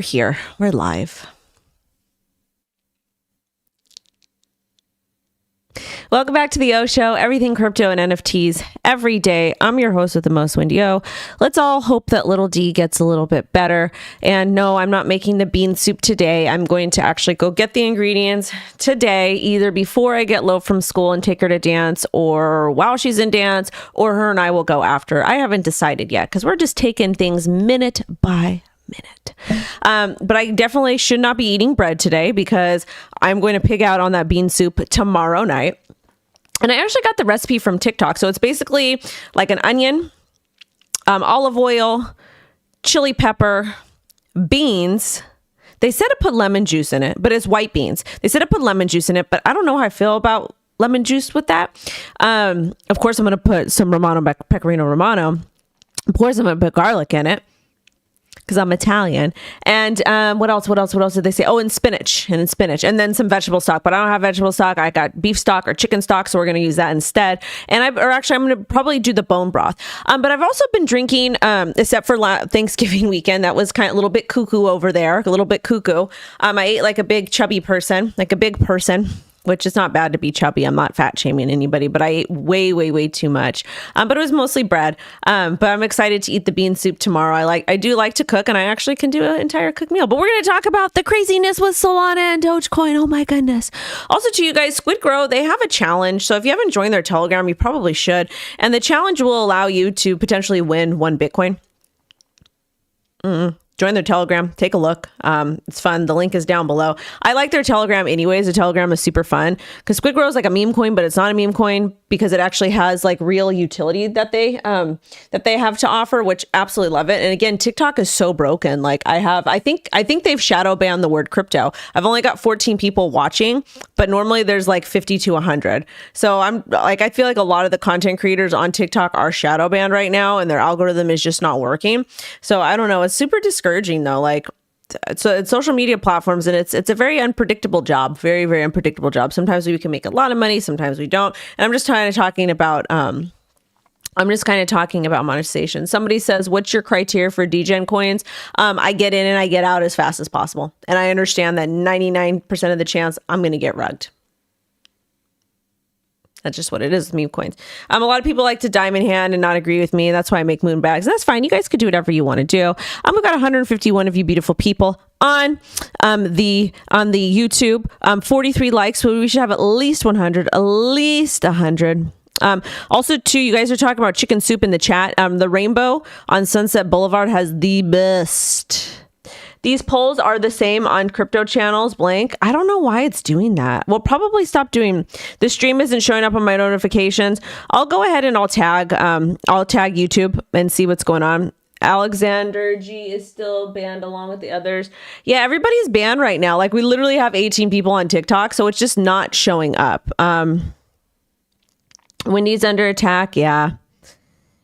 Here, we're live. Welcome back to the O Show, everything crypto and NFTs every day. I'm your host with the most, WendyO. Let's all hope that little D gets a little bit better. And no, I'm not making the bean soup today. I'm going to actually go get the ingredients today, either before I get Lo from school and take her to dance, or while she's in dance, or her and I will go after. I haven't decided yet because we're just taking things minute by minute. But I definitely should not be eating bread today because I'm going to pig out on that bean soup tomorrow night. And I actually got the recipe from TikTok. So it's basically like an onion, olive oil, chili pepper, beans. They said to put lemon juice in it, but it's white beans. They said to put lemon juice in it, but I don't know how I feel about lemon juice with that. Of course, I'm going to put some pecorino romano. Of course, I'm going to put garlic in it, because I'm Italian. And what else did they say? Oh, and spinach. And then some vegetable stock. But I don't have vegetable stock. I got beef stock or chicken stock, so we're going to use that instead. And I'm going to probably do the bone broth. But I've also been drinking, except for Thanksgiving weekend, that was kind of a little bit cuckoo over there, a little bit cuckoo. I ate like a big chubby person, which is not bad to be chubby. I'm not fat shaming anybody, but I ate way too much. But it was mostly bread. But I'm excited to eat the bean soup tomorrow. I do like to cook, and I actually can do an entire cooked meal. But we're going to talk about the craziness with Solana and Dogecoin. Oh my goodness. Also to you guys, squidgrow, they have a challenge. So if you haven't joined their Telegram, you probably should. And the challenge will allow you to potentially win 1 Bitcoin. Join their Telegram. Take a look. It's fun. The link is down below. I like their Telegram anyways. The Telegram is super fun because squidgrow is like a meme coin, but it's not a meme coin because it actually has like real utility that they have to offer, which absolutely love it. And again, TikTok is so broken. Like I think they've shadow banned the word crypto. I've only got 14 people watching, but normally there's like 50 to 100. So I feel like a lot of the content creators on TikTok are shadow banned right now, and their algorithm is just not working. So I don't know. It's super discouraging though. Like, so it's social media platforms, and it's a very unpredictable job, very unpredictable job. Sometimes we can make a lot of money, sometimes we don't. And I'm just kind of talking about monetization. Somebody says, what's your criteria for degen coins? I get in and I get out as fast as possible. And I understand that 99% of the chance I'm going to get rugged. That's just what it is with meme coins. A lot of people like to diamond hand and not agree with me. That's why I make moon bags. That's fine. You guys could do whatever you want to do. We've got 151 of you beautiful people on the YouTube. 43 likes. So we should have at least 100. Also too, you guys are talking about chicken soup in the chat. The rainbow on Sunset Boulevard has the best. These polls are the same on crypto channels, blank. I don't know why it's doing that. We'll probably stop doing, the stream isn't showing up on my notifications. I'll go ahead and I'll tag YouTube and see what's going on. Alexander G is still banned along with the others. Yeah, everybody's banned right now. Like we literally have 18 people on TikTok, so it's just not showing up. Wendy's under attack. Yeah,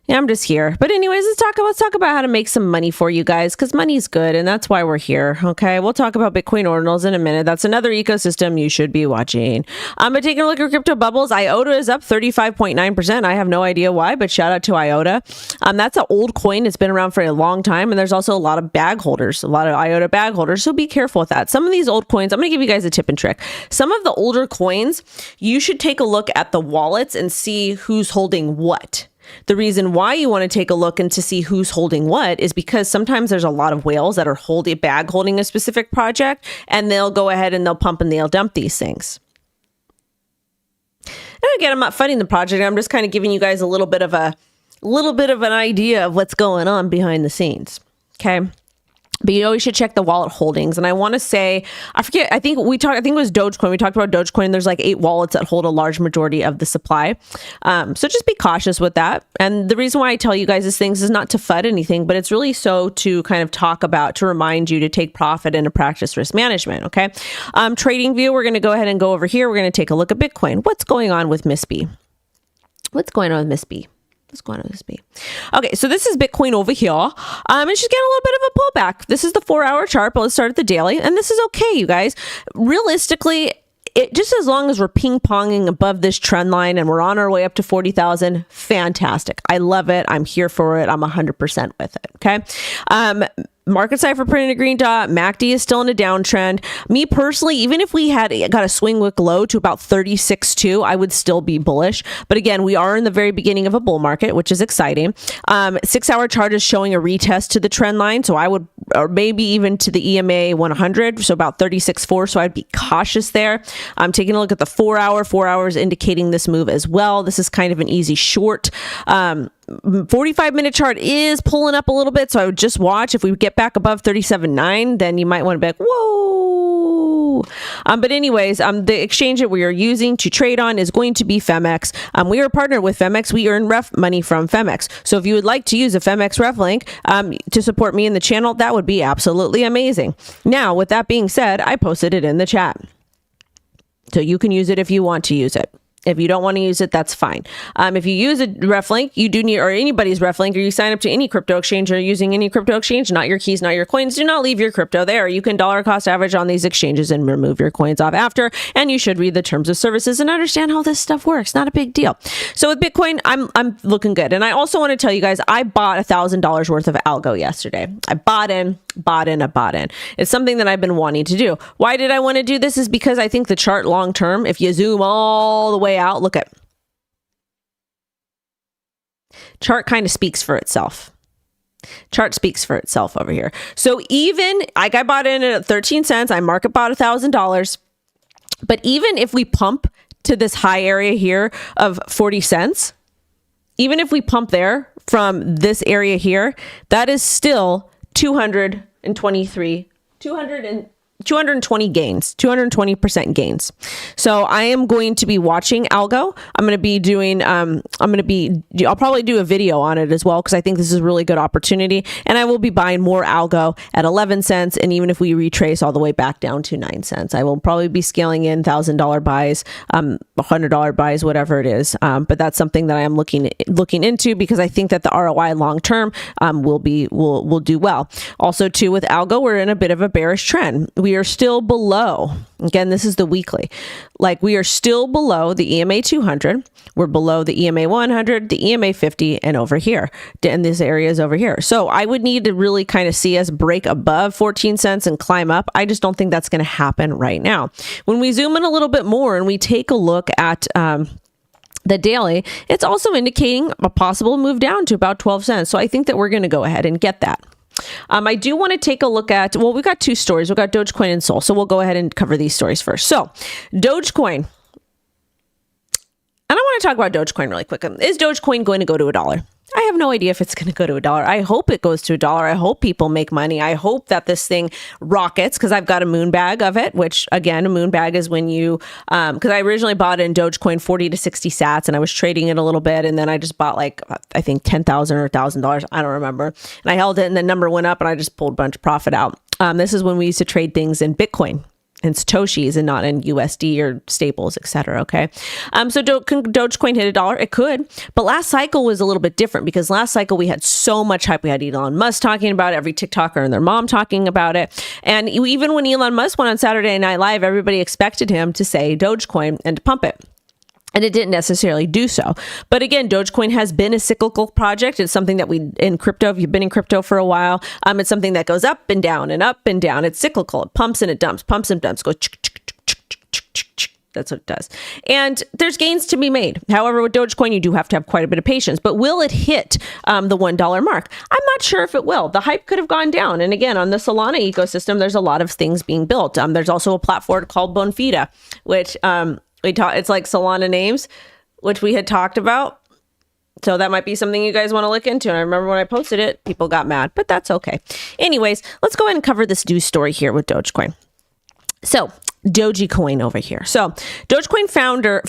I'm just here. But anyways, let's talk about how to make some money for you guys, because money's good, and that's why we're here. Okay, we'll talk about Bitcoin Ordinals in a minute. That's another ecosystem you should be watching. But taking a look at crypto bubbles, IOTA is up 35.9%. I have no idea why, but shout out to IOTA. That's an old coin. It's been around for a long time, and there's also a lot of bag holders, a lot of IOTA bag holders. So be careful with that. Some of these old coins, I'm going to give you guys a tip and trick. Some of the older coins, you should take a look at the wallets and see who's holding what. The reason why you want to take a look and to see who's holding what is because sometimes there's a lot of whales that are holding a specific project, and they'll go ahead and they'll pump and they'll dump these things. And again, I'm not funding the project. I'm just kind of giving you guys a little bit of an idea of what's going on behind the scenes. Okay. But you always should check the wallet holdings. And I want to say, I think it was Dogecoin. We talked about Dogecoin. There's like 8 wallets that hold a large majority of the supply. So just be cautious with that. And the reason why I tell you guys these things is not to FUD anything, but it's really so to kind of to remind you to take profit and to practice risk management. Okay. Trading view, we're going to go ahead and go over here. We're going to take a look at Bitcoin. What's going on with Miss B? Okay, so this is Bitcoin over here. And she's getting a little bit of a pullback. This is the 4-hour chart, but let's start at the daily. And this is okay, you guys. Realistically, just as long as we're ping-ponging above this trend line and we're on our way up to 40,000, fantastic. I love it. I'm here for it. I'm 100% with it. Okay. Market cipher printed a green dot. MACD is still in a downtrend. Me personally, even if we had got a swing wick low to about 36.2, I would still be bullish. But again, we are in the very beginning of a bull market, which is exciting. 6-hour chart is showing a retest to the trend line. So I would, or maybe even to the EMA 100. So about 36.4. So I'd be cautious there. I'm taking a look at the 4 hour. 4 hours indicating this move as well. This is kind of an easy short. 45-minute chart is pulling up a little bit, so I would just watch. If we get back above 37.9, then you might want to be like, whoa. But anyways, the exchange that we are using to trade on is going to be Phemex. We are partnered with Phemex. We earn ref money from Phemex. So if you would like to use a Phemex ref link to support me in the channel, that would be absolutely amazing. Now, with that being said, I posted it in the chat. So you can use it if you want to use it. If you don't want to use it, that's fine. If you use a ref link, you do need, or anybody's ref link, or you sign up to any crypto exchange or using any crypto exchange, not your keys, not your coins, do not leave your crypto there. You can dollar cost average on these exchanges and remove your coins off after. And you should read the terms of services and understand how this stuff works. Not a big deal. So with Bitcoin, I'm looking good. And I also want to tell you guys, I bought $1,000 worth of algo yesterday. I bought in. It's something that I've been wanting to do. Why did I want to do this? Is because I think the chart long term, if you zoom all the way out, look at chart kind of speaks for itself. Chart speaks for itself over here. So even like I bought in at 13 cents, I market bought $1,000. But even if we pump to this high area here of 40 cents, even if we pump there from this area here, that is still 220 gains, 220% gains. So I am going to be watching algo. I'm going to be doing, I'll probably do a video on it as well, because I think this is a really good opportunity. And I will be buying more algo at 11 cents. And even if we retrace all the way back down to 9 cents, I will probably be scaling in $1,000 buys, $100 buys, whatever it is. But that's something that I am looking into, because I think that the ROI long term will do well. Also too, with algo, we're in a bit of a bearish trend. We are still below, again, this is the weekly, like we are still below the EMA 200. We're below the EMA 100, the EMA 50, and over here, in this area is over here. So I would need to really kind of see us break above 14 cents and climb up. I just don't think that's going to happen right now. When we zoom in a little bit more and we take a look at, the daily, it's also indicating a possible move down to about 12 cents. So I think that we're going to go ahead and get that. I do want to take a look at, well, we got two stories. We've got Dogecoin and SOL. So we'll go ahead and cover these stories first. So Dogecoin. And I want to talk about Dogecoin really quick. Is Dogecoin going to go to $1? I have no idea if it's going to go to $1. I hope it goes to $1. I hope people make money. I hope that this thing rockets, because I've got a moon bag of it, which again, a moon bag is when you, because I originally bought in Dogecoin 40 to 60 sats and I was trading it a little bit. And then I just bought like, I think $10,000 or $1,000. I don't remember. And I held it and the number went up and I just pulled a bunch of profit out. This is when we used to trade things in Bitcoin and Satoshis and not in USD or staples, etc. Okay. So can Dogecoin hit $1? It could, but last cycle was a little bit different, because last cycle we had so much hype. We had Elon Musk talking about it, every TikToker and their mom talking about it. And even when Elon Musk went on Saturday Night Live, everybody expected him to say Dogecoin and to pump it. And it didn't necessarily do so. But again, Dogecoin has been a cyclical project. It's something that in crypto, if you've been in crypto for a while, it's something that goes up and down and up and down. It's cyclical. It pumps and it dumps, pumps and dumps, goes. That's what it does. And there's gains to be made. However, with Dogecoin, you do have to have quite a bit of patience. But will it hit the $1 mark? I'm not sure if it will. The hype could have gone down. And again, on the Solana ecosystem, there's a lot of things being built. There's also a platform called Bonfida, which it's like Solana names, which we had talked about. So that might be something you guys want to look into. And I remember when I posted it, people got mad, but that's okay. Anyways, let's go ahead and cover this news story here with Dogecoin. So Dogecoin over here. So Dogecoin funded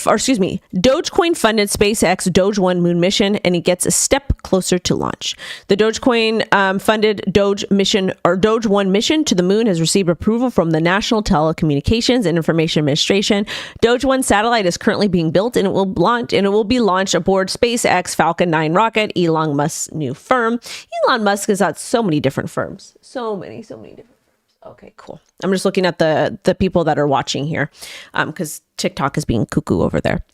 SpaceX Doge 1 moon mission, and it gets a step closer to launch. The Dogecoin funded Doge 1 mission to the moon has received approval from the National Telecommunications and Information Administration. Doge 1 satellite is currently being built, and it will be launched aboard SpaceX Falcon 9 rocket, Elon Musk's new firm. Elon Musk has got so many different firms. So many different firms. Okay, cool. I'm just looking at the people that are watching here, because TikTok is being cuckoo over there.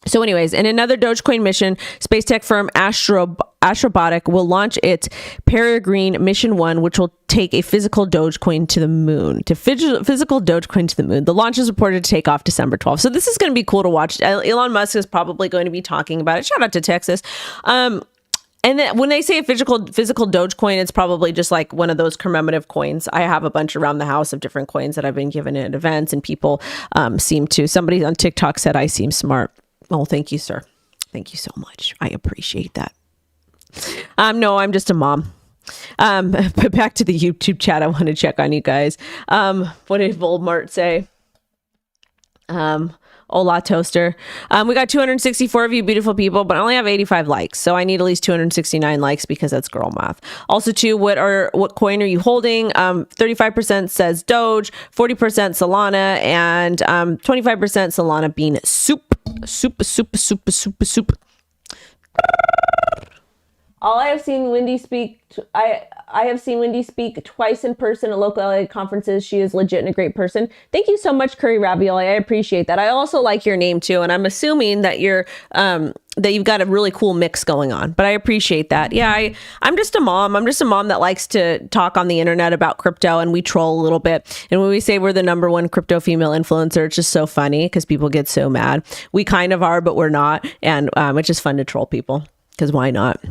So anyways, in another Dogecoin mission, space tech firm Astrobotic will launch its Peregrine Mission 1, which will take a physical Dogecoin to the moon. Physical Dogecoin to the moon. The launch is reported to take off December 12th. So this is going to be cool to watch. Elon Musk is probably going to be talking about it. Shout out to Texas. And then when they say a physical Dogecoin, it's probably just like one of those commemorative coins. I have a bunch around the house of different coins that I've been given at events, and people seem to. Somebody on TikTok said I seem smart. Oh, thank you, sir. Thank you so much. I appreciate that. No, I'm just a mom. But back to the YouTube chat. I want to check on you guys. What did Voldemort say? Hola, Toaster. We got 264 of you beautiful people, but I only have 85 likes. So I need at least 269 likes because that's girl math. Also, too, what coin are you holding? 35% says Doge, 40% Solana, and 25% Solana bean soup. Soup. All I have seen Wendy speak. I have seen Wendy speak twice in person at local LA conferences. She is legit and a great person. Thank you so much, Curry Ravioli. I appreciate that. I also like your name too, and I'm assuming that you're that you've got a really cool mix going on. But I appreciate that. Yeah, I'm just a mom. I'm just a mom that likes to talk on the internet about crypto, and we troll a little bit. And when we say we're the #1 crypto female influencer, it's just so funny because people get so mad. We kind of are, but we're not, and it's just fun to troll people because why not?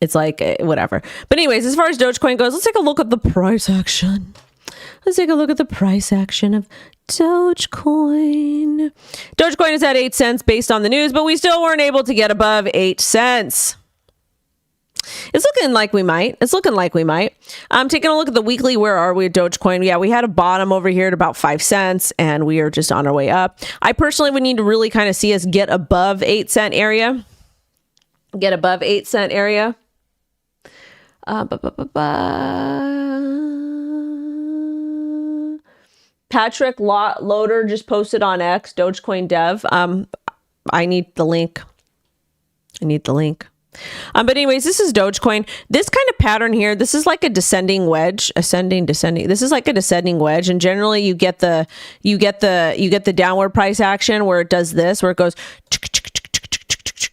It's like whatever. But anyways, as far as Dogecoin goes, let's take a look at the price action. Let's take a look at the price action of Dogecoin. Dogecoin is at 8 cents based on the news, but we still weren't able to get above 8 cents. It's looking like we might. Taking a look at the weekly, where are we at Dogecoin? Yeah, we had a bottom over here at about 5 cents, and we are just on our way up. I personally would need to really kind of see us get above 8 cent area. Patrick Loader just posted on X, Dogecoin dev. I need the link. But anyways, this is Dogecoin. This kind of pattern here, this is like a descending wedge, ascending. This is like a descending wedge, and generally you get the downward price action where it does this, where it goes,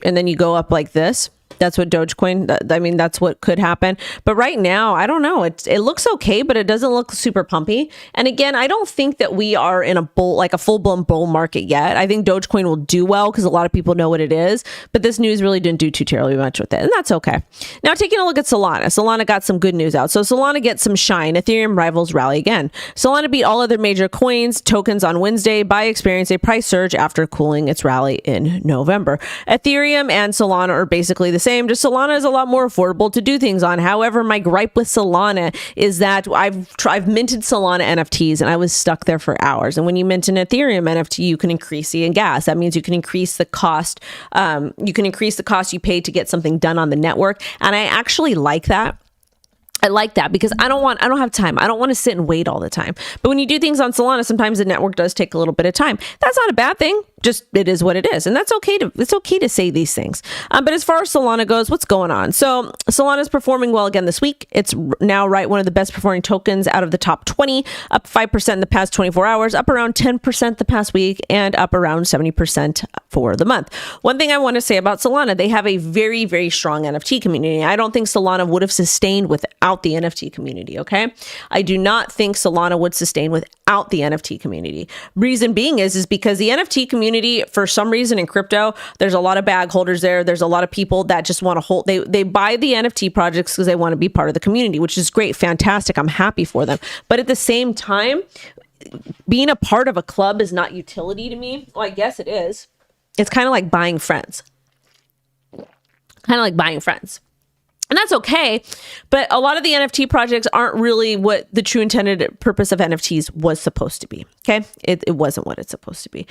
and then you go up like this. That's what Dogecoin, I mean, that's what could happen. But right now, I don't know. It looks okay, but it doesn't look super pumpy. And again, I don't think that we are in a full-blown bull market yet. I think Dogecoin will do well because a lot of people know what it is. But this news really didn't do too terribly much with it. And that's okay. Now, taking a look at Solana. Solana got some good news out. So Solana gets some shine. Ethereum rivals rally again. Solana beat all other major tokens on Wednesday by experiencing a price surge after cooling its rally in November. Ethereum and Solana are basically the same. Just Solana is a lot more affordable to do things on. However, my gripe with Solana is that I've minted Solana NFTs and I was stuck there for hours. And when you mint an Ethereum NFT, you can increase the gas. That means you can increase the cost. You can increase the cost you pay to get something done on the network. And I actually like that. I like that because I don't have time. I don't want to sit and wait all the time. But when you do things on Solana, sometimes the network does take a little bit of time. That's not a bad thing. Just it is what it is. And it's okay to say these things. But as far as Solana goes, what's going on? So Solana is performing well again this week. It's now one of the best performing tokens out of the top 20, up 5% in the past 24 hours, up around 10% the past week, and up around 70% for the month. One thing I want to say about Solana, they have a very, very strong NFT community. I don't think Solana would have sustained without the NFT community, okay? I do not think Solana would sustain without the NFT community. Reason being is because the NFT community, for some reason in crypto, there's a lot of bag holders there. There's a lot of people that just want to hold, they buy the NFT projects because they want to be part of the community, which is great, fantastic. I'm happy for them. But at the same time, being a part of a club is not utility to me. Well, I guess it is. It's kind of like buying friends. And that's okay. But a lot of the NFT projects aren't really what the true intended purpose of NFTs was supposed to be. Okay. It wasn't what it's supposed to be.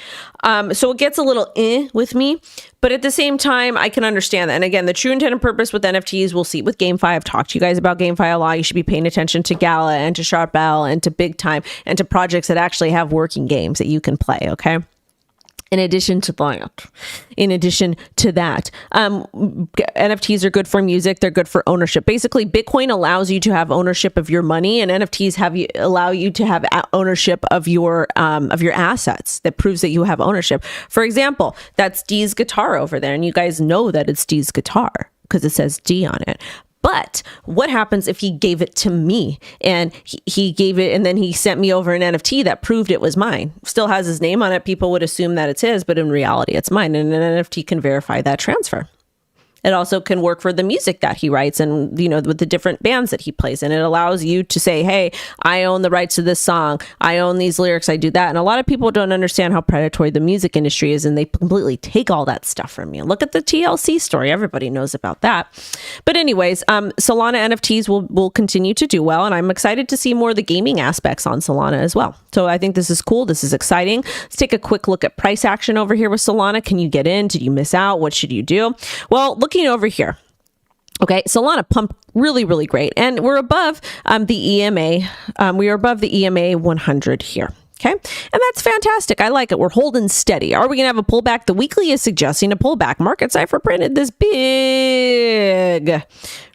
So it gets a little with me, but at the same time, I can understand that. And again, the true intended purpose with NFTs, we'll see with GameFi. I've talked to you guys about GameFi a lot. You should be paying attention to Gala and to Sharp Bell and to Big Time and to projects that actually have working games that you can play. Okay. In addition to that, NFTs are good for music. They're good for ownership. Basically, Bitcoin allows you to have ownership of your money, and NFTs allow you to have ownership of your assets. That proves that you have ownership. For example, that's Dee's guitar over there, and you guys know that it's Dee's guitar because it says D on it. But what happens if he gave it to me and he gave it and then he sent me over an NFT that proved it was mine? Still has his name on it. People would assume that it's his, but in reality, it's mine. And an NFT can verify that transfer. It also can work for the music that he writes and, with the different bands that he plays. And it allows you to say, hey, I own the rights to this song. I own these lyrics. I do that. And a lot of people don't understand how predatory the music industry is. And they completely take all that stuff from you. Look at the TLC story. Everybody knows about that. But anyways, Solana NFTs will continue to do well. And I'm excited to see more of the gaming aspects on Solana as well. So I think this is cool. This is exciting. Let's take a quick look at price action over here with Solana. Can you get in? Did you miss out? What should you do? Well, looking over here. Okay, Solana pumped really, really great. And we're above the EMA. We are above the EMA 100 here. Okay, and that's fantastic. I like it. We're holding steady. Are we going to have a pullback? The weekly is suggesting a pullback. Market Cipher printed this big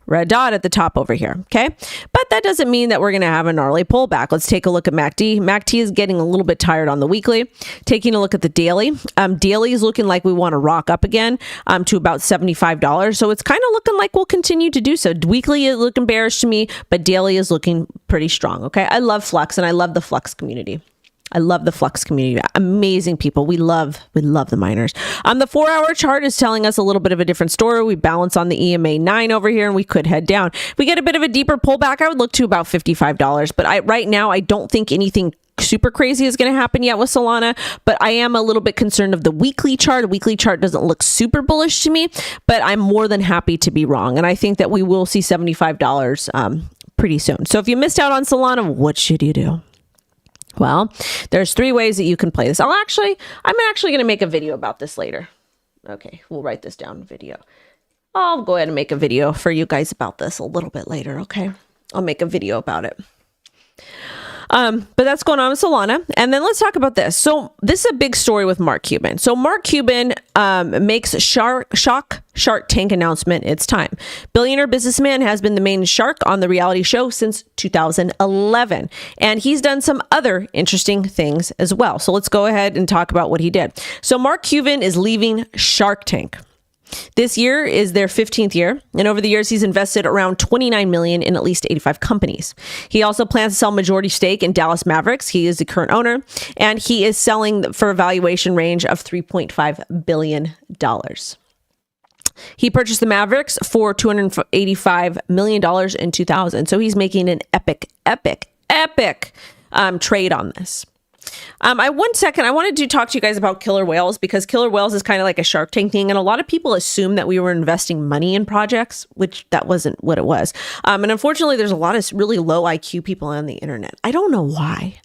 red dot at the top over here. Okay, but that doesn't mean that we're going to have a gnarly pullback. Let's take a look at MACD. MACD is getting a little bit tired on the weekly. Taking a look at the daily. Daily is looking like we want to rock up again to about $75. So it's kind of looking like we'll continue to do so. Weekly is looking bearish to me, but daily is looking pretty strong. Okay, I love Flux and I love the Flux community. I love the Flux community. Amazing people. We love the miners. The 4-hour chart is telling us a little bit of a different story. We balance on the EMA 9 over here and we could head down. If we get a bit of a deeper pullback, I would look to about $55. But right now, I don't think anything super crazy is going to happen yet with Solana, but I am a little bit concerned of the weekly chart. The weekly chart doesn't look super bullish to me, but I'm more than happy to be wrong. And I think that we will see $75 pretty soon. So if you missed out on Solana, what should you do? Well, there's 3 ways that you can play this. I'm actually going to make a video about this later. Okay, we'll write this down in video. I'll go ahead and make a video for you guys about this a little bit later, okay? I'll make a video about it. But that's going on with Solana. And then let's talk about this. So this is a big story with Mark Cuban. So Mark Cuban makes a Shark Tank announcement. It's time. Billionaire businessman has been the main shark on the reality show since 2011. And he's done some other interesting things as well. So let's go ahead and talk about what he did. So Mark Cuban is leaving Shark Tank. This year is their 15th year, and over the years, he's invested around $29 million in at least 85 companies. He also plans to sell majority stake in Dallas Mavericks. He is the current owner, and he is selling for a valuation range of $3.5 billion. He purchased the Mavericks for $285 million in 2000. So he's making an epic trade on this. I wanted to talk to you guys about killer whales because killer whales is kind of like a Shark Tank thing. And a lot of people assume that we were investing money in projects, which that wasn't what it was. And unfortunately, there's a lot of really low IQ people on the internet. I don't know why.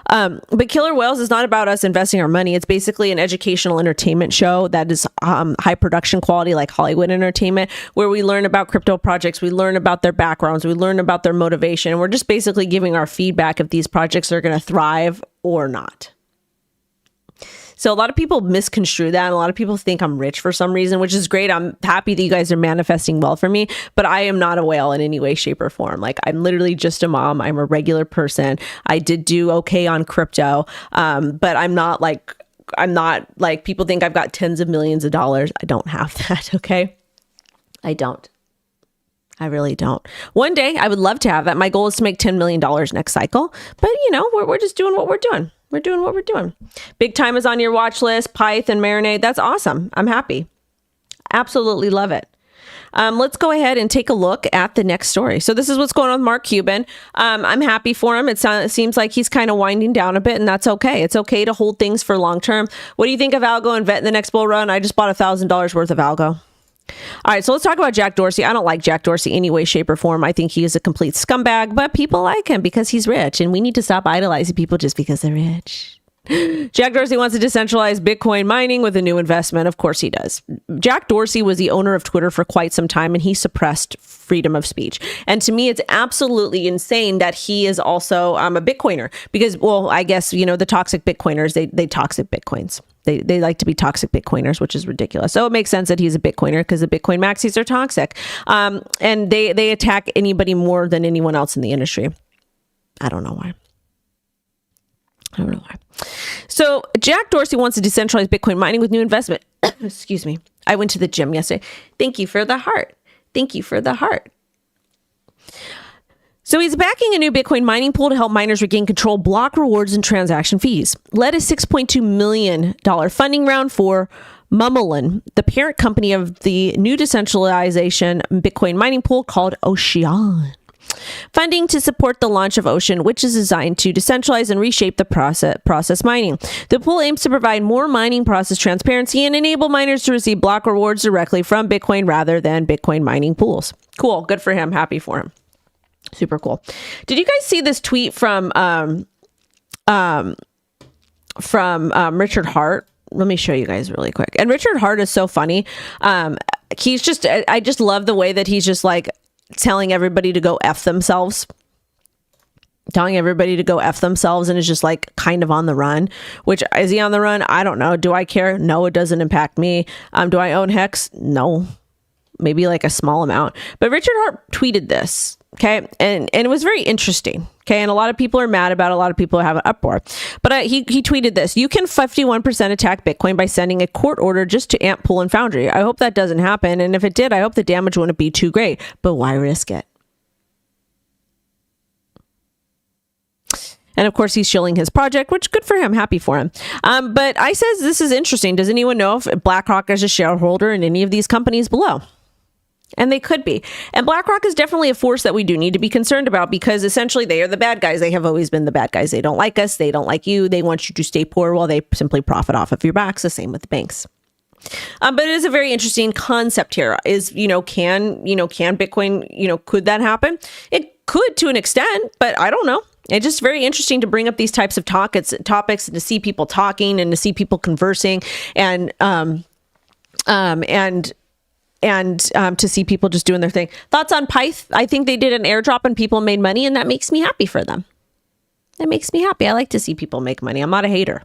But Killer Whales is not about us investing our money. It's basically an educational entertainment show that is high production quality, like Hollywood entertainment, where we learn about crypto projects. We learn about their backgrounds. We learn about their motivation. And we're just basically giving our feedback if these projects are going to thrive or not. So a lot of people misconstrue that. And a lot of people think I'm rich for some reason, which is great. I'm happy that you guys are manifesting well for me, but I am not a whale in any way, shape, or form. Like, I'm literally just a mom. I'm a regular person. I did do okay on crypto, but I'm not like people think I've got tens of millions of dollars. I don't have that. Okay. I don't. I really don't. One day I would love to have that. My goal is to make $10 million next cycle, but we're just doing what we're doing. We're doing what we're doing. Big Time is on your watch list. Python, Marinade. That's awesome. I'm happy. Absolutely love it. Let's go ahead and take a look at the next story. So this is what's going on with Mark Cuban. I'm happy for him. It seems like he's kind of winding down a bit, and that's okay. It's okay to hold things for long term. What do you think of algo and vet in the next bull run? I just bought $1,000 worth of algo. All right, so let's talk about Jack Dorsey. I don't like Jack Dorsey any way, shape, or form. I think he is a complete scumbag, but people like him because he's rich, and we need to stop idolizing people just because they're rich. Jack Dorsey wants to decentralize Bitcoin mining with a new investment. Of course he does. Jack Dorsey was the owner of Twitter for quite some time, and he suppressed freedom of speech. And to me, it's absolutely insane that he is also a Bitcoiner because, well, I guess, the toxic Bitcoiners, they toxic Bitcoins. They like to be toxic Bitcoiners, which is ridiculous. So it makes sense that he's a Bitcoiner because the Bitcoin maxis are toxic. And they attack anybody more than anyone else in the industry. I don't know why. So Jack Dorsey wants to decentralize Bitcoin mining with new investment. Excuse me. I went to the gym yesterday. Thank you for the heart. Thank you for the heart. So he's backing a new Bitcoin mining pool to help miners regain control, block rewards, and transaction fees. Led a $6.2 million funding round for Mummelin, the parent company of the new decentralization Bitcoin mining pool called Ocean. Funding to support the launch of Ocean, which is designed to decentralize and reshape the process mining. The pool aims to provide more mining process transparency and enable miners to receive block rewards directly from Bitcoin rather than Bitcoin mining pools. Cool. Good for him. Happy for him. Super cool. Did you guys see this tweet from Richard Hart? Let me show you guys really quick. And Richard Hart is so funny. He's just, I just love the way that he's just like telling everybody to go F themselves. Telling everybody to go F themselves and is just like kind of on the run. Which, is he on the run? I don't know. Do I care? No, it doesn't impact me. Do I own Hex? No. Maybe like a small amount. But Richard Hart tweeted this. Okay. And it was very interesting. Okay. And a lot of people are mad about it. A lot of people have an uproar. But he tweeted this. You can 51% attack Bitcoin by sending a court order just to Amp, Pool, and Foundry. I hope that doesn't happen. And if it did, I hope the damage wouldn't be too great. But why risk it? And of course, he's shilling his project, which good for him. Happy for him. But I says this is interesting. Does anyone know if BlackRock is a shareholder in any of these companies below? And they could be. And BlackRock is definitely a force that we do need to be concerned about because essentially they are the bad guys. They have always been the bad guys. They don't like us. They don't like you. They want you to stay poor while they simply profit off of your backs. The same with the banks. But it is a very interesting concept here is, can Bitcoin, could that happen? It could to an extent, but I don't know. It's just very interesting to bring up these types of topics and to see people talking and to see people conversing and to see people just doing their thing. Thoughts on Pyth? I think they did an airdrop and people made money, and that makes me happy for them. That makes me happy. I like to see people make money. I'm not a hater.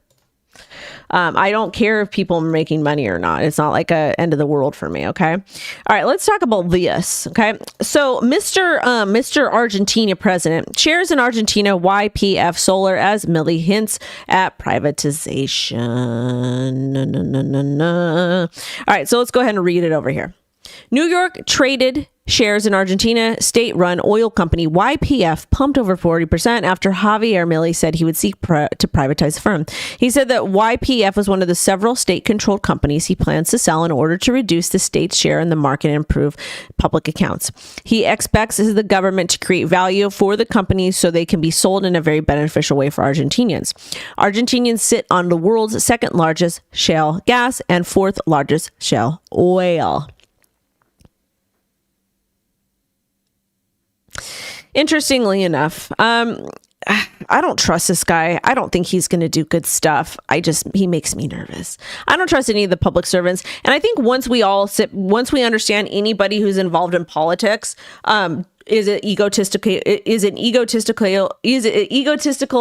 I don't care if people are making money or not. It's not like a end of the world for me. Okay. All right. Let's talk about this. Okay. So Mr. Argentina president shares in Argentina YPF Solar as Millie hints at privatization. All right. So let's go ahead and read it over here. New York traded shares in Argentina state-run oil company YPF pumped over 40% after Javier Milei said he would seek to privatize the firm. He said that YPF was one of the several state-controlled companies he plans to sell in order to reduce the state's share in the market and improve public accounts. He expects the government to create value for the companies so they can be sold in a very beneficial way for Argentinians. Argentinians sit on the world's second largest shale gas and fourth largest shale oil. Interestingly enough, I don't trust this guy. I don't think he's going to do good stuff. He makes me nervous. I don't trust any of the public servants. And I think once we understand anybody who's involved in politics, is an egotistical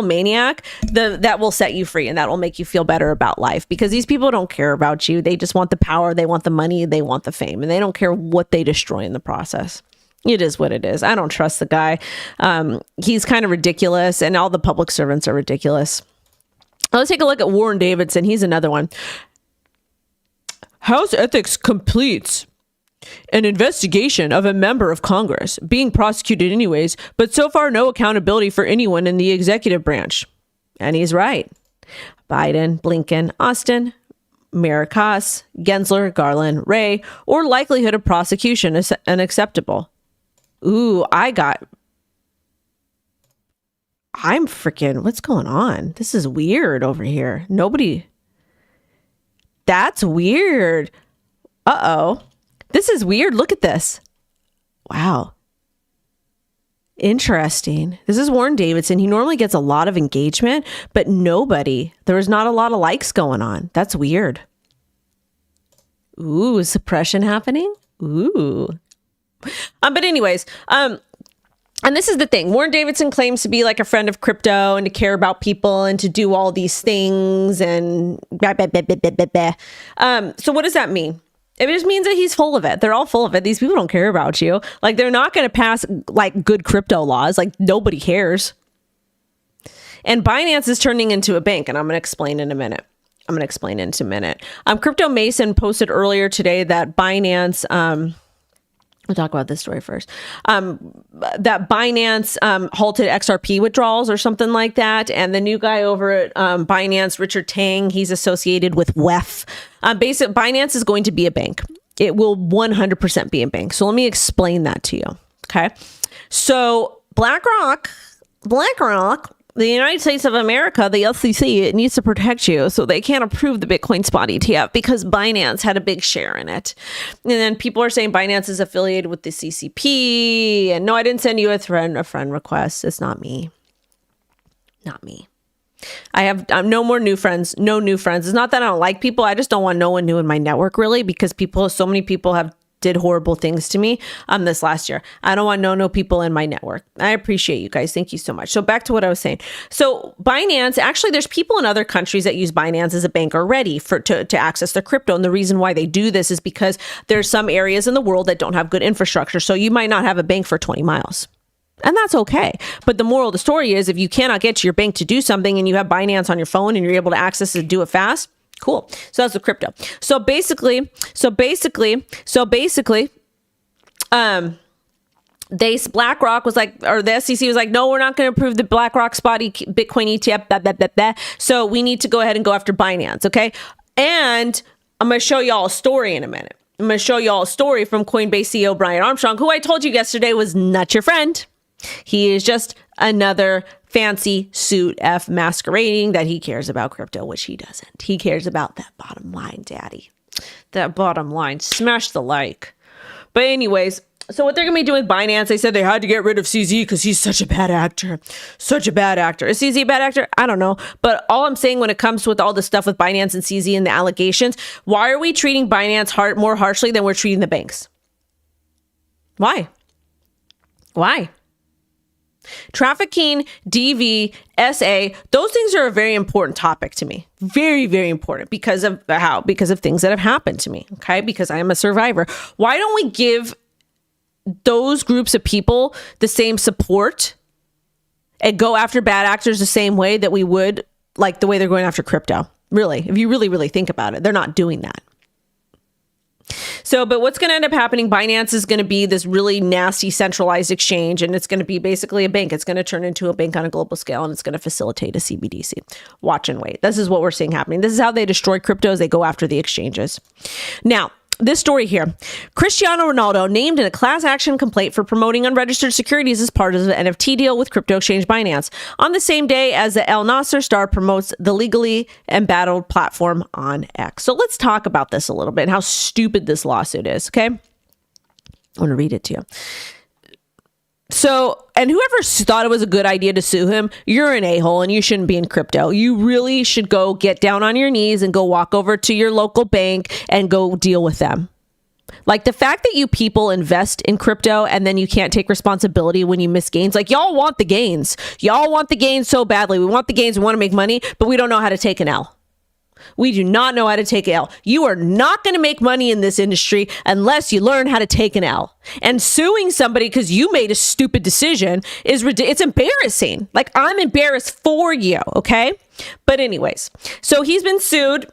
maniac, that will set you free and that will make you feel better about life because these people don't care about you. They just want the power. They want the money. They want the fame, and they don't care what they destroy in the process. It is what it is. I don't trust the guy. He's kind of ridiculous, and all the public servants are ridiculous. Let's take a look at Warren Davidson. He's another one. House Ethics completes an investigation of a member of Congress being prosecuted anyways, but so far no accountability for anyone in the executive branch. And he's right. Biden, Blinken, Austin, Maracas, Gensler, Garland, Wray, or likelihood of prosecution is unacceptable. Ooh, I'm freaking, what's going on? This is weird over here. That's weird. Uh-oh. This is weird. Look at this. Wow. Interesting. This is Warren Davidson. He normally gets a lot of engagement, but there was not a lot of likes going on. That's weird. Ooh, is suppression happening? Ooh. But anyways, And this is the thing. Warren Davidson claims to be like a friend of crypto and to care about people and to do all these things and blah, blah, blah, blah, blah, blah. So what does that mean? It just means that he's full of it. They're all full of it. These people don't care about you. Like, they're not going to pass like good crypto laws. Like, nobody cares. And Binance is turning into a bank, and I'm going to explain in a minute. Crypto Mason posted earlier today that Binance, we'll talk about this story first, that Binance halted XRP withdrawals or something like that. And the new guy over at Binance, Richard Tang, he's associated with WEF. Binance is going to be a bank. It will 100% be a bank. So let me explain that to you. Okay. So BlackRock, the United States of America, the SEC, it needs to protect you, so they can't approve the Bitcoin spot ETF because Binance had a big share in it. And then people are saying Binance is affiliated with the CCP. And no, I didn't send you a friend request. It's not me. Not me. I have no more new friends. No new friends. It's not that I don't like people. I just don't want no one new in my network, really, because so many people have did horrible things to me this last year. I don't want no people in my network. I appreciate you guys. Thank you so much. So back to what I was saying. So Binance, actually, there's people in other countries that use Binance as a bank already to access their crypto. And the reason why they do this is because there's some areas in the world that don't have good infrastructure. So you might not have a bank for 20 miles. And that's okay. But the moral of the story is if you cannot get to your bank to do something and you have Binance on your phone and you're able to access it and do it fast, cool. So that's the crypto. So basically, BlackRock was like, or the SEC was like, no, we're not going to approve the BlackRock spot Bitcoin ETF. Blah, blah, blah, blah. So we need to go ahead and go after Binance. Okay. And I'm going to show y'all a story in a minute. I'm going to show y'all a story from Coinbase CEO Brian Armstrong, who I told you yesterday was not your friend. He is just another fancy suit F masquerading that he cares about crypto, which he doesn't. He cares about that bottom line, daddy. That bottom line. Smash the like. But anyways, so what they're going to be doing with Binance, they said they had to get rid of CZ because he's such a bad actor. Such a bad actor. Is CZ a bad actor? I don't know. But all I'm saying when it comes with all the stuff with Binance and CZ and the allegations, why are we treating Binance more harshly than we're treating the banks? Why? Trafficking, DV, SA, those things are a very important topic to me. Very, very important because of things that have happened to me. Okay. Because I am a survivor. Why don't we give those groups of people the same support and go after bad actors the same way that we would like the way they're going after crypto? Really, if you really, really think about it, they're not doing that. So, but what's going to end up happening, Binance is going to be this really nasty centralized exchange, and it's going to be basically a bank. It's going to turn into a bank on a global scale, and it's going to facilitate a CBDC. Watch and wait. This is what we're seeing happening. This is how they destroy cryptos. They go after the exchanges. Now, this story here, Cristiano Ronaldo named in a class action complaint for promoting unregistered securities as part of the NFT deal with crypto exchange Binance on the same day as the El Nasser star promotes the legally embattled platform on X. So let's talk about this a little bit and how stupid this lawsuit is. Okay. I want to read it to you. So, and whoever thought it was a good idea to sue him, you're an a-hole and you shouldn't be in crypto. You really should go get down on your knees and go walk over to your local bank and go deal with them. Like the fact that you people invest in crypto and then you can't take responsibility when you miss gains. Like y'all want the gains. Y'all want the gains so badly. We want the gains. We want to make money, but we don't know how to take an L. We do not know how to take an L. You are not going to make money in this industry unless you learn how to take an L. And suing somebody because you made a stupid decision is ridiculous. It's embarrassing. Like I'm embarrassed for you. Okay. But anyways, so he's been sued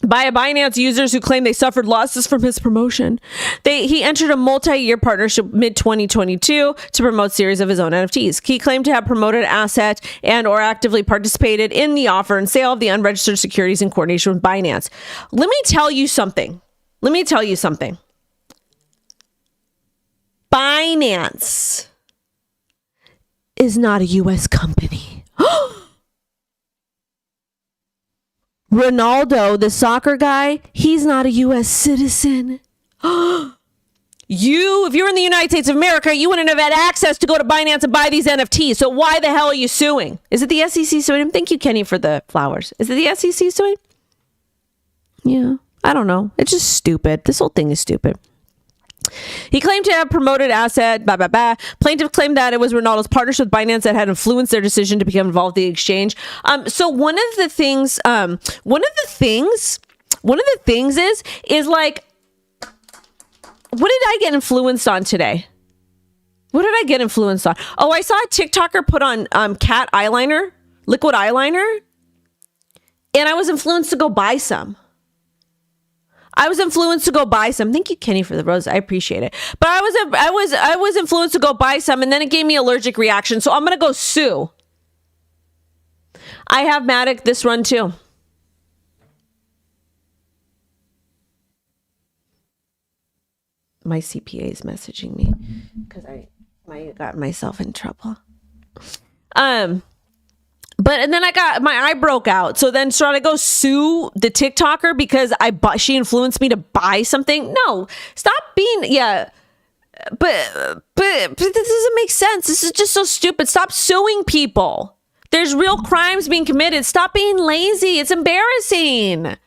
by a Binance users who claim they suffered losses from his promotion. He entered a multi-year partnership mid-2022 to promote series of his own NFTs. He claimed to have promoted asset and or actively participated in the offer and sale of the unregistered securities in coordination with Binance. Let me tell you something. Binance is not a U.S. company. Ronaldo, the soccer guy, he's not a U.S. citizen. If you're in the United States of America, you wouldn't have had access to go to Binance and buy these NFTs. So why the hell are you suing? Is it the SEC suing him? Thank you, Kenny, for the flowers. Is it the SEC suing? Yeah, I don't know. It's just stupid. This whole thing is stupid. He claimed to have promoted asset, blah, blah, blah. Plaintiff claimed that it was Ronaldo's partnership with Binance that had influenced their decision to become involved in the exchange. So one of the things is like, what did I get influenced on today? What did I get influenced on? Oh, I saw a TikToker put on cat eyeliner, liquid eyeliner, and I was influenced to go buy some. Thank you, Kenny, for the rose. I appreciate it. But I was influenced to go buy some, and then it gave me allergic reaction. So I'm gonna go sue. I have Matic this run too. My CPA is messaging me because I got myself in trouble. But and then my eye broke out. So then should I go sue the TikToker because she influenced me to buy something? No, stop being But this doesn't make sense. This is just so stupid. Stop suing people. There's real crimes being committed. Stop being lazy. It's embarrassing.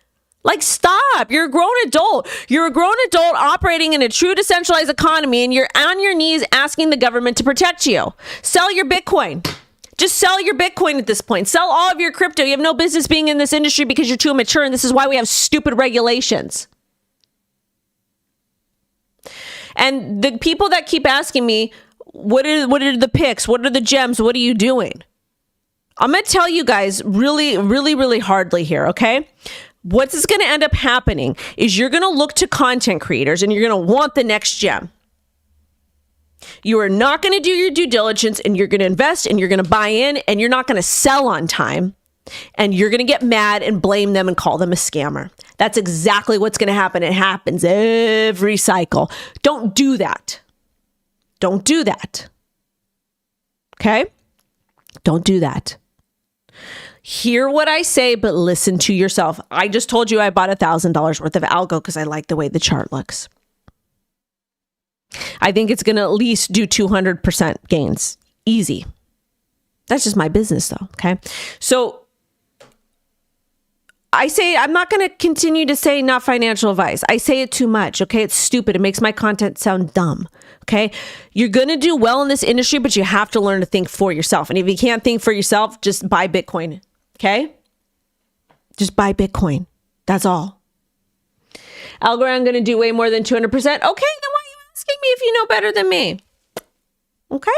Like, stop. You're a grown adult. You're a grown adult operating in a true decentralized economy, and you're on your knees asking the government to protect you. Sell your Bitcoin. Just sell your Bitcoin at this point. Sell all of your crypto. You have no business being in this industry because you're too immature, and this is why we have stupid regulations. And the people that keep asking me, what are the picks? What are the gems? What are you doing? I'm going to tell you guys really, really, really hardly here, okay? What's going to end up happening is you're going to look to content creators and you're going to want the next gem. You are not going to do your due diligence, and you're going to invest and you're going to buy in, and you're not going to sell on time, and you're going to get mad and blame them and call them a scammer. That's exactly what's going to happen. It happens every cycle. Don't do that. Don't do that. Okay? Don't do that. Hear what I say, but listen to yourself. I just told you I bought $1,000 worth of algo because I like the way the chart looks. I think it's going to at least do 200% gains. Easy. That's just my business though. Okay. So I'm not going to continue to say not financial advice. I say it too much. Okay. It's stupid. It makes my content sound dumb. Okay. You're going to do well in this industry, but you have to learn to think for yourself. And if you can't think for yourself, just buy Bitcoin. Okay. Just buy Bitcoin. That's all. Algorand going to do way more than 200%. Okay. Then why are you asking me if you know better than me? Okay.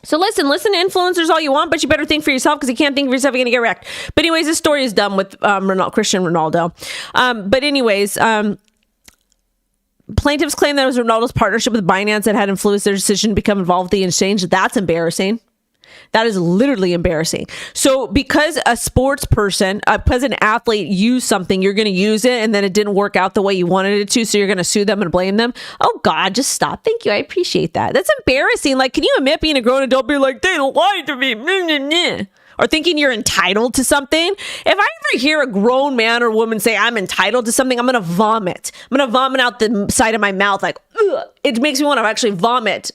So listen to influencers all you want, but you better think for yourself, because you can't think for yourself, you're going to get wrecked. But anyways, this story is done with Cristiano Ronaldo. But anyways, plaintiffs claim that it was Ronaldo's partnership with Binance that had influenced their decision to become involved in the exchange. That's embarrassing. That is literally embarrassing. So because a sports person, because an athlete used something, you're going to use it, and then it didn't work out the way you wanted it to, so you're going to sue them and blame them. Oh God, just stop. Thank you. I appreciate that. That's embarrassing. Like, can you admit being a grown adult, be like, they lied to me, or thinking you're entitled to something? If I ever hear a grown man or woman say I'm entitled to something, I'm going to vomit. I'm going to vomit out the side of my mouth. Like, ugh. It makes me want to actually vomit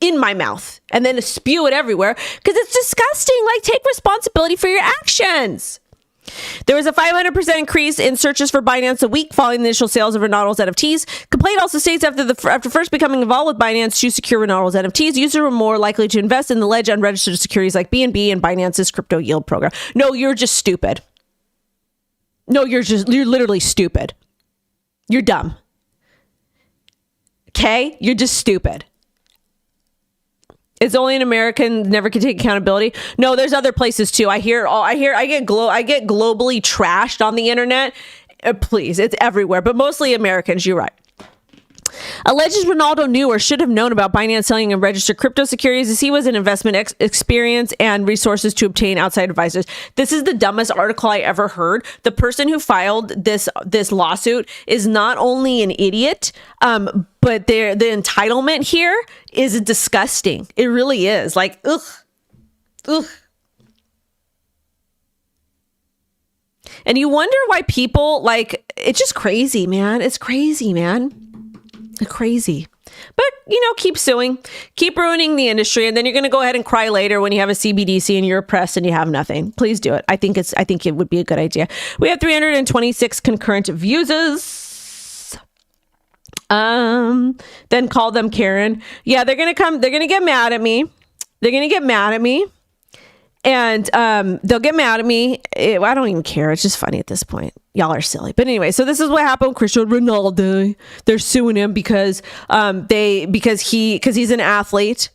in my mouth and then spew it everywhere, because it's disgusting. Like, take responsibility for your actions. There was a 500% increase in searches for Binance a week following the initial sales of Ronaldo's NFTs. Complaint also states after first becoming involved with Binance to secure Ronaldo's NFTs, users were more likely to invest in the ledge unregistered securities like BNB and Binance's crypto yield program. No, you're just stupid. No, you're literally stupid. You're dumb. Okay? You're just stupid. It's only an American never can take accountability. No, there's other places too. I get globally trashed on the internet. Please, it's everywhere, but mostly Americans. You're right. Alleges Ronaldo knew or should have known about Binance selling and registered crypto securities, as he was an investment experience and resources to obtain outside advisors. This is the dumbest article I ever heard. The person who filed this lawsuit is not only an idiot, but the entitlement here is disgusting. It really is. Like, ugh. And you wonder why people, like, it's just crazy, man. It's crazy, man. Crazy. But, keep suing, keep ruining the industry, and then you're going to go ahead and cry later when you have a CBDC and you're oppressed and you have nothing. Please do it. I think it would be a good idea. We have 326 concurrent views. Then call them Karen. Yeah, they're gonna get mad at me. And they'll get mad at me. I don't even care. It's just funny at this point. Y'all are silly. But anyway, so this is what happened with Cristiano Ronaldo. They're suing him because he's an athlete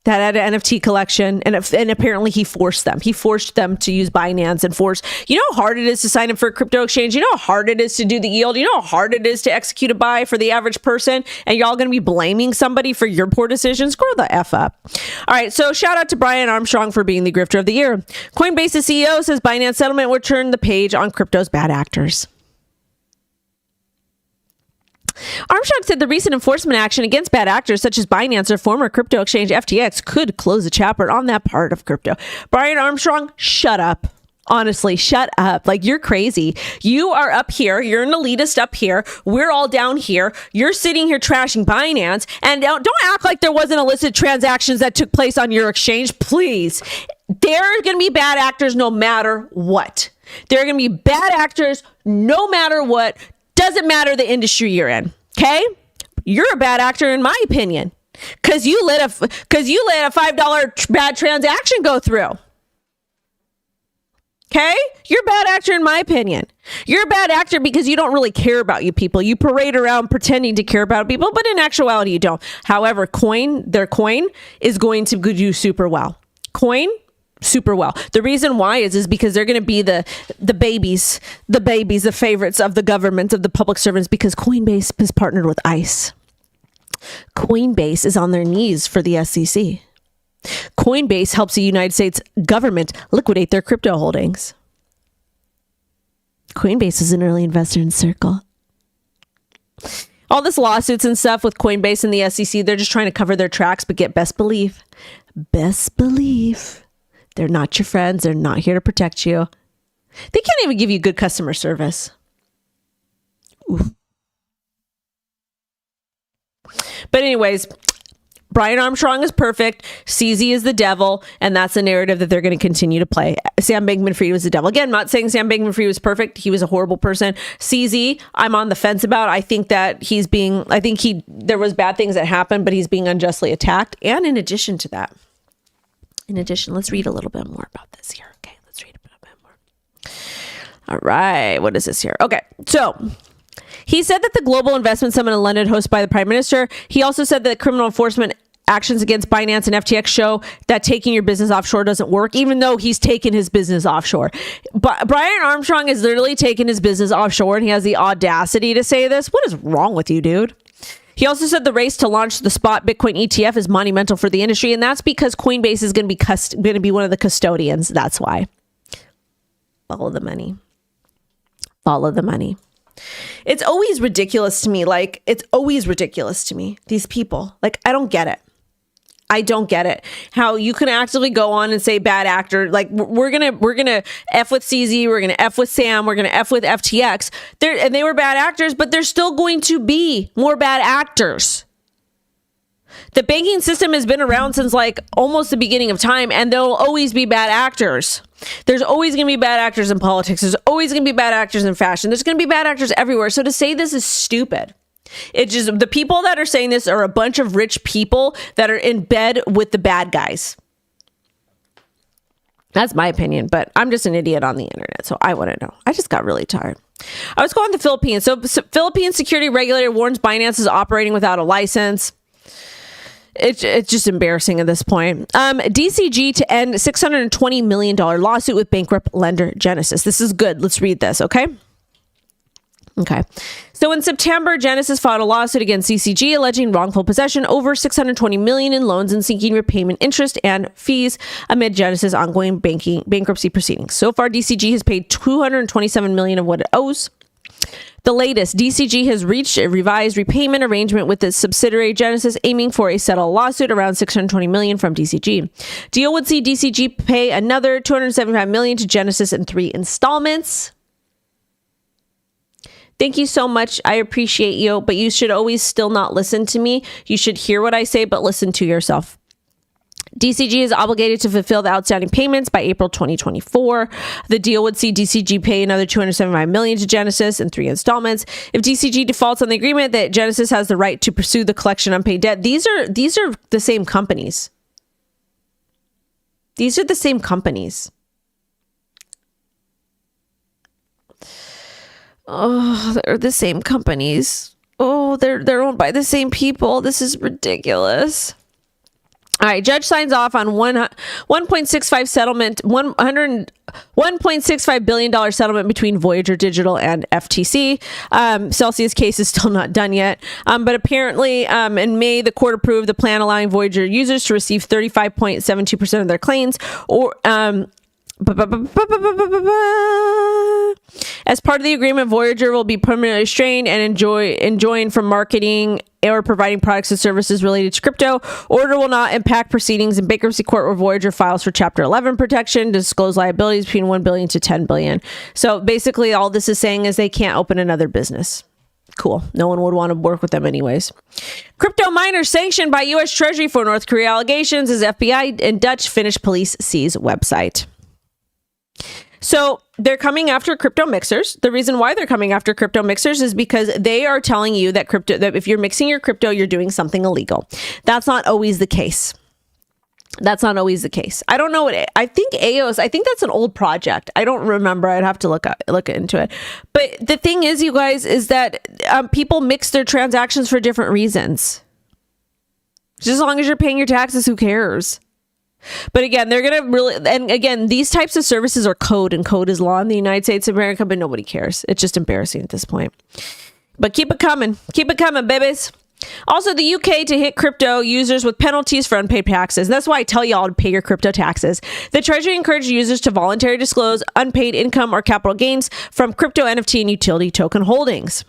that had an NFT collection, and apparently he forced them. He forced them to use Binance and you know how hard it is to sign up for a crypto exchange? You know how hard it is to do the yield? You know how hard it is to execute a buy for the average person? And y'all gonna be blaming somebody for your poor decisions? Grow the F up. All right, so shout out to Brian Armstrong for being the grifter of the year. Coinbase's CEO says Binance settlement will turn the page on crypto's bad actors. Armstrong said the recent enforcement action against bad actors such as Binance or former crypto exchange FTX could close a chapter on that part of crypto. Brian Armstrong, shut up. Honestly, shut up. Like, you're crazy. You are up here. You're an elitist up here. We're all down here. You're sitting here trashing Binance. And don't act like there wasn't illicit transactions that took place on your exchange, please. There are going to be bad actors no matter what. There are going to be bad actors no matter what. Doesn't matter the industry you're in. Okay? You're a bad actor in my opinion. Cause you let a $5 bad transaction go through. Okay? You're a bad actor in my opinion. You're a bad actor because you don't really care about you people. You parade around pretending to care about people, but in actuality you don't. However, their coin is going to do super well. Super well. The reason why is because they're going to be the babies, the favorites of the government, of the public servants, because Coinbase has partnered with ICE. Coinbase is on their knees for the SEC. Coinbase helps the United States government liquidate their crypto holdings. Coinbase is an early investor in Circle. All this lawsuits and stuff with Coinbase and the SEC, they're just trying to cover their tracks, but best believe, they're not your friends. They're not here to protect you. They can't even give you good customer service. Oof. But anyways, Brian Armstrong is perfect. CZ is the devil. And that's the narrative that they're going to continue to play. Sam Bankman-Fried was the devil. Again, I'm not saying Sam Bankman-Fried was perfect. He was a horrible person. CZ, I'm on the fence about. I think that there was bad things that happened, but he's being unjustly attacked. And in addition to that, let's read a little bit more about this here. Okay, let's read a bit more. All right, what is this here? Okay, so he said that the Global Investment Summit in London hosted by the Prime Minister, he also said that criminal enforcement actions against Binance and FTX show that taking your business offshore doesn't work, even though he's taken his business offshore. But Brian Armstrong has literally taken his business offshore, and he has the audacity to say this. What is wrong with you, dude? He also said the race to launch the spot Bitcoin ETF is monumental for the industry, and that's because Coinbase is going to be one of the custodians. That's why. Follow the money. It's always ridiculous to me. These people. Like, I don't get it. How you can actively go on and say bad actor. Like, we're gonna F with CZ, we're gonna F with Sam, we're gonna F with FTX. They were bad actors, but there's still going to be more bad actors. The banking system has been around since like almost the beginning of time, and there'll always be bad actors. There's always going to be bad actors in politics. There's always going to be bad actors in fashion. There's going to be bad actors everywhere. So to say this is stupid. It's just the people that are saying this are a bunch of rich people that are in bed with the bad guys. That's my opinion, but I'm just an idiot on the internet, so I wouldn't know. I just got really tired. I was calling the Philippines. So Philippine security regulator warns Binance is operating without a license. It's just embarrassing at this point. DCG to end $620 million lawsuit with bankrupt lender Genesis. This is good. Let's read this, okay? Okay. So in September, Genesis filed a lawsuit against DCG alleging wrongful possession over $620 million in loans and seeking repayment interest and fees amid Genesis' ongoing bankruptcy proceedings. So far, DCG has paid $227 million of what it owes. The latest, DCG has reached a revised repayment arrangement with its subsidiary Genesis, aiming for a settled lawsuit around $620 million from DCG. Deal would see DCG pay another $275 million to Genesis in 3 installments. Thank you so much. I appreciate you, but you should always still not listen to me. You should hear what I say, but listen to yourself. DCG is obligated to fulfill the outstanding payments by April 2024. The deal would see DCG pay another $275 million to Genesis in 3 installments. If DCG defaults on the agreement, that Genesis has the right to pursue the collection of unpaid debt. These are the same companies. These are the same companies. Oh, they're the same companies. Oh, they're owned by the same people. This is ridiculous. All right, judge signs off on 1.65 settlement, $1.65 billion settlement between Voyager Digital and FTC. Celsius case is still not done yet, but apparently in May, the court approved the plan allowing Voyager users to receive 35.72% of their claims, or as part of the agreement, Voyager will be permanently restrained and enjoined from marketing or providing products and services related to crypto. Order will not impact proceedings in bankruptcy court where Voyager files for Chapter 11 protection to disclose liabilities between $1 billion to $10 billion. So basically, all this is saying is they can't open another business. Cool. No one would want to work with them anyways. Crypto miners sanctioned by U.S. Treasury for North Korea allegations as FBI and Dutch Finnish police seize website. So they're coming after crypto mixers. The reason why they're coming after crypto mixers is because they are telling you that that if you're mixing your crypto, you're doing something illegal. That's not always the case. That's not always the case. I don't know what I think AOS. I think that's an old project. I don't remember. I'd have to look into it. But the thing is, you guys, is that people mix their transactions for different reasons. Just as long as you're paying your taxes, who cares? But again, they're going to really, and again, these types of services are code, and code is law in the United States of America, but nobody cares. It's just embarrassing at this point. But keep it coming. Keep it coming, babies. Also, the UK to hit crypto users with penalties for unpaid taxes. That's why I tell y'all to pay your crypto taxes. The Treasury encouraged users to voluntarily disclose unpaid income or capital gains from crypto, NFT, and utility token holdings.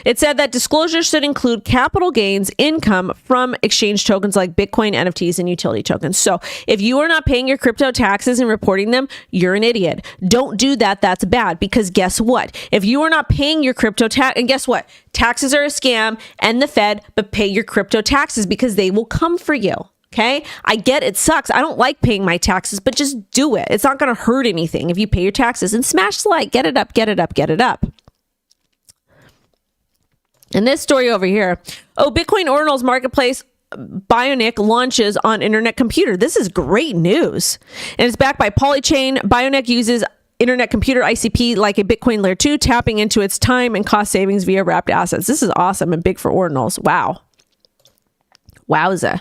It said that disclosure should include capital gains income from exchange tokens like Bitcoin, NFTs, and utility tokens. So if you are not paying your crypto taxes and reporting them, you're an idiot. Don't do that. That's bad, because guess what? If you are not paying your crypto tax, and guess what? Taxes are a scam and the Fed, but pay your crypto taxes because they will come for you. Okay. I get it sucks. I don't like paying my taxes, but just do it. It's not going to hurt anything if you pay your taxes, and smash the like, get it up, get it up, get it up. And this story over here, Bitcoin Ordinals marketplace Bionic launches on Internet Computer. This is great news. And it's backed by Polychain. Bionic uses Internet Computer ICP like a Bitcoin Layer 2, tapping into its time and cost savings via wrapped assets. This is awesome and big for Ordinals. Wow. Wowza.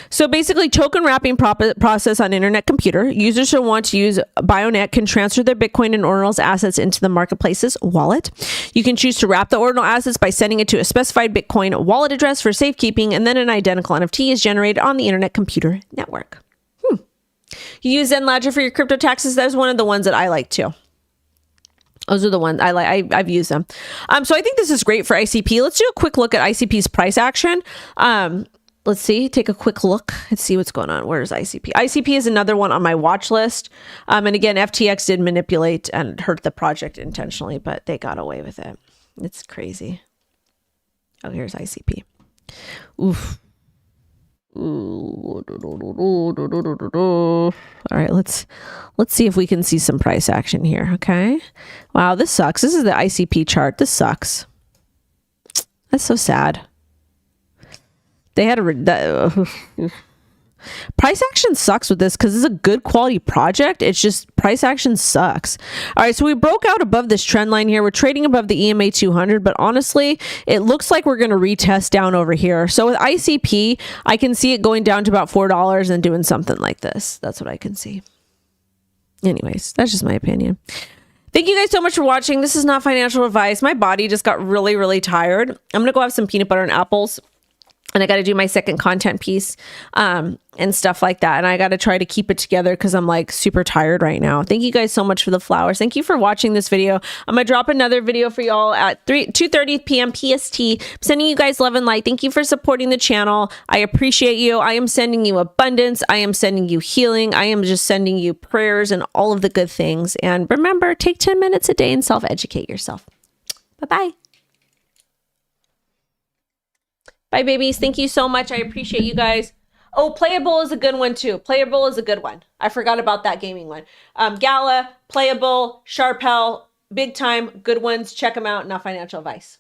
So basically, token wrapping process on Internet Computer. Users who want to use Bionic can transfer their Bitcoin and Ordinals assets into the marketplace's wallet. You can choose to wrap the Ordinal assets by sending it to a specified Bitcoin wallet address for safekeeping, and then an identical NFT is generated on the Internet Computer network. You use Zenledger for your crypto taxes. That's one of the ones that I like too. Those are the ones I like. I've used them. So I think this is great for ICP. Let's do a quick look at ICP's price action. Let's see, take a quick look and see what's going on. Where's ICP? ICP is another one on my watch list. And again, FTX did manipulate and hurt the project intentionally, but they got away with it. It's crazy. Oh, here's ICP. Oof. All right, let's see if we can see some price action here. Okay. Wow, this sucks. This is the ICP chart. This sucks. That's so sad. They had price action sucks with this because it's a good quality project. It's just price action sucks. All right, so we broke out above this trend line here. We're trading above the EMA 200, but honestly, it looks like we're going to retest down over here. So with ICP, I can see it going down to about $4 and doing something like this. That's what I can see. Anyways, that's just my opinion. Thank you guys so much for watching. This is not financial advice. My body just got really, really tired. I'm going to go have some peanut butter and apples. And I got to do my second content piece and stuff like that. And I got to try to keep it together because I'm like super tired right now. Thank you guys so much for the flowers. Thank you for watching this video. I'm going to drop another video for y'all at 2:30 p.m. PST. I'm sending you guys love and light. Thank you for supporting the channel. I appreciate you. I am sending you abundance. I am sending you healing. I am just sending you prayers and all of the good things. And remember, take 10 minutes a day and self-educate yourself. Bye-bye. Bye, babies. Thank you so much. I appreciate you guys. Oh, Playable is a good one too. Playable is a good one. I forgot about that gaming one. Gala, Playable, Sharpel, big time, good ones. Check them out. Not financial advice.